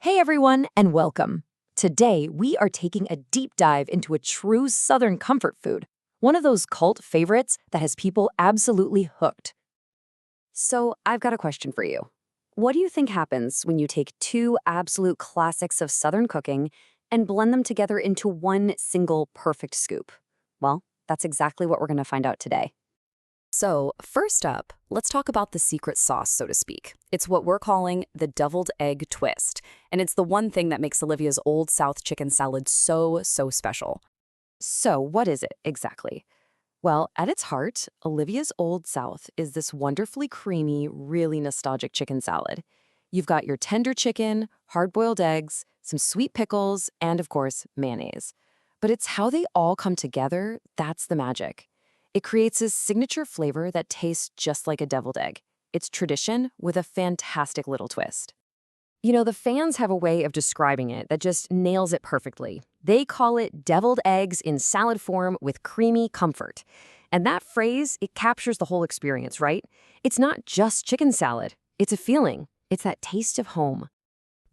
Hey everyone, and welcome. Today, we are taking a deep dive into a true Southern comfort food, one of those cult favorites that has people absolutely hooked. So, I've got a question for you. What do you think happens when you take two absolute classics of Southern cooking and blend them together into one single perfect scoop? Well, that's exactly what we're going to find out today. So, first up, let's talk about the secret sauce, so to speak. It's what we're calling the deviled egg twist, and it's the one thing that makes Olivia's Old South chicken salad so special. So, what is it exactly? Well, at its heart, Olivia's Old South is this wonderfully creamy, really nostalgic chicken salad. You've got your tender chicken, hard-boiled eggs, some sweet pickles, and of course, mayonnaise. But it's how they all come together that's the magic. It creates this signature flavor that tastes just like a deviled egg. It's tradition with a fantastic little twist. You know, the fans have a way of describing it that just nails it perfectly. They call it deviled eggs in salad form with creamy comfort. And that phrase, it captures the whole experience, right? It's not just chicken salad. It's a feeling. It's that taste of home.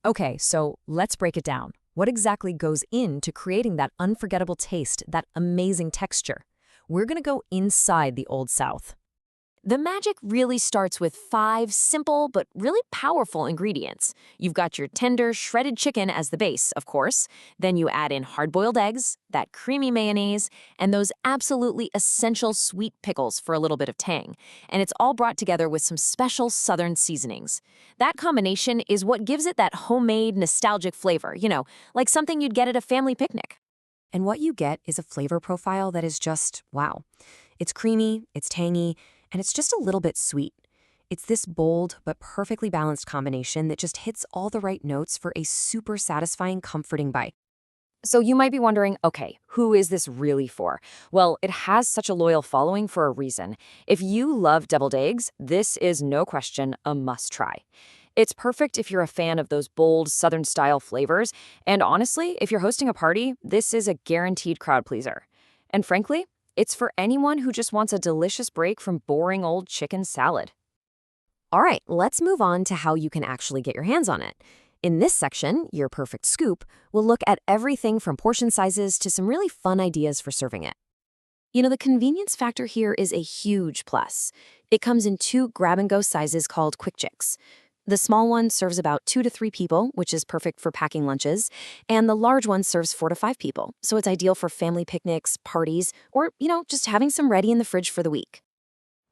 Okay, so let's break it down. What exactly goes into creating that unforgettable taste, that amazing texture? We're going to go inside the Old South. The magic really starts with five simple but really powerful ingredients. You've got your tender, shredded chicken as the base, of course. Then you add in hard-boiled eggs, that creamy mayonnaise, and those absolutely essential sweet pickles for a little bit of tang. And it's all brought together with some special Southern seasonings. That combination is what gives it that homemade, nostalgic flavor, like something you'd get at a family picnic. And what you get is a flavor profile that is just, wow. It's creamy, it's tangy, and it's just a little bit sweet. It's this bold but perfectly balanced combination that just hits all the right notes for a super satisfying, comforting bite. So you might be wondering, okay, who is this really for? Well, it has such a loyal following for a reason. If you love deviled eggs, this is no question a must-try. It's perfect if you're a fan of those bold Southern-style flavors, and honestly, if you're hosting a party, this is a guaranteed crowd pleaser. And frankly, it's for anyone who just wants a delicious break from boring old chicken salad. All right, let's move on to how you can actually get your hands on it. In this section, Your Perfect Scoop, we'll look at everything from portion sizes to some really fun ideas for serving it. You know, the convenience factor here is a huge plus. It comes in two grab-and-go sizes called Quick Chicks. The small one serves about 2 to 3 people, which is perfect for packing lunches, and the large one serves 4 to 5 people, so it's ideal for family picnics, parties, or, just having some ready in the fridge for the week.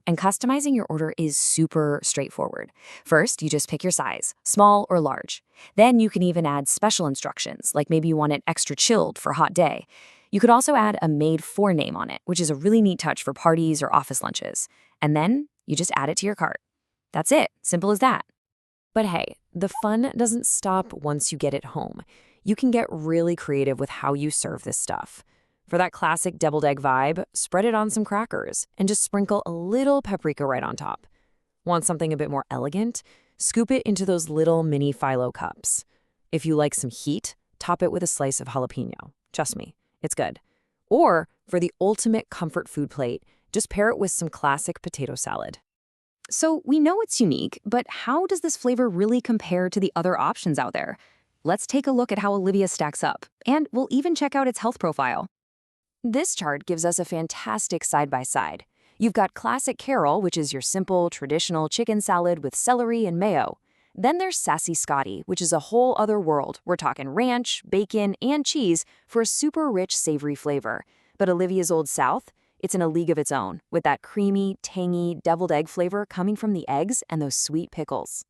And customizing your order is super straightforward. First, you just pick your size, small or large. Then you can even add special instructions, like maybe you want it extra chilled for a hot day. You could also add a made for name on it, which is a really neat touch for parties or office lunches. And then you just add it to your cart. That's it, simple as that. But hey, the fun doesn't stop once you get it home. You can get really creative with how you serve this stuff. For that classic deviled egg vibe, spread it on some crackers and just sprinkle a little paprika right on top. Want something a bit more elegant? Scoop it into those little mini phyllo cups. If you like some heat, top it with a slice of jalapeno. Trust me, it's good. Or for the ultimate comfort food plate, just pair it with some classic potato salad. So we know it's unique, but how does this flavor really compare to the other options out there? Let's take a look at how Olivia stacks up, and we'll even check out its health profile. This chart gives us a fantastic side-by-side. You've got classic Carol, which is your simple, traditional chicken salad with celery and mayo. Then there's Sassy Scotty, which is a whole other world. We're talking ranch, bacon, and cheese for a super rich, savory flavor. But Olivia's Old South? It's in a league of its own, with that creamy, tangy, deviled egg flavor coming from the eggs and those sweet pickles.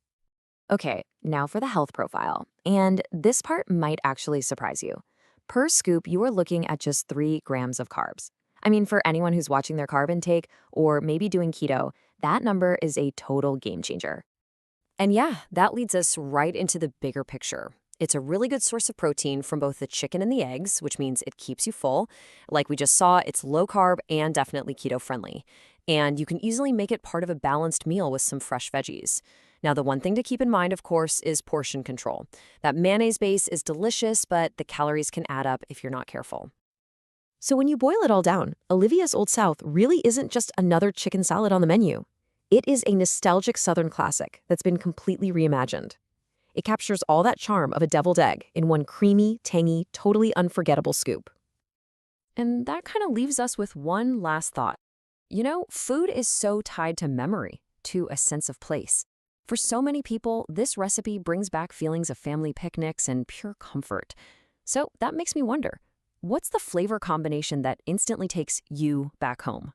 Okay, now for the health profile. And this part might actually surprise you. Per scoop, you are looking at just 3 grams of carbs. I mean, for anyone who's watching their carb intake or maybe doing keto, that number is a total game changer. And yeah, that leads us right into the bigger picture. It's a really good source of protein from both the chicken and the eggs, which means it keeps you full. Like we just saw, it's low carb and definitely keto friendly. And you can easily make it part of a balanced meal with some fresh veggies. Now, the one thing to keep in mind, of course, is portion control. That mayonnaise base is delicious, but the calories can add up if you're not careful. So when you boil it all down, Olivia's Old South really isn't just another chicken salad on the menu. It is a nostalgic Southern classic that's been completely reimagined. It captures all that charm of a deviled egg in one creamy, tangy, totally unforgettable scoop. And that kind of leaves us with one last thought. Food is so tied to memory, to a sense of place. For so many people, this recipe brings back feelings of family picnics and pure comfort. So that makes me wonder, what's the flavor combination that instantly takes you back home?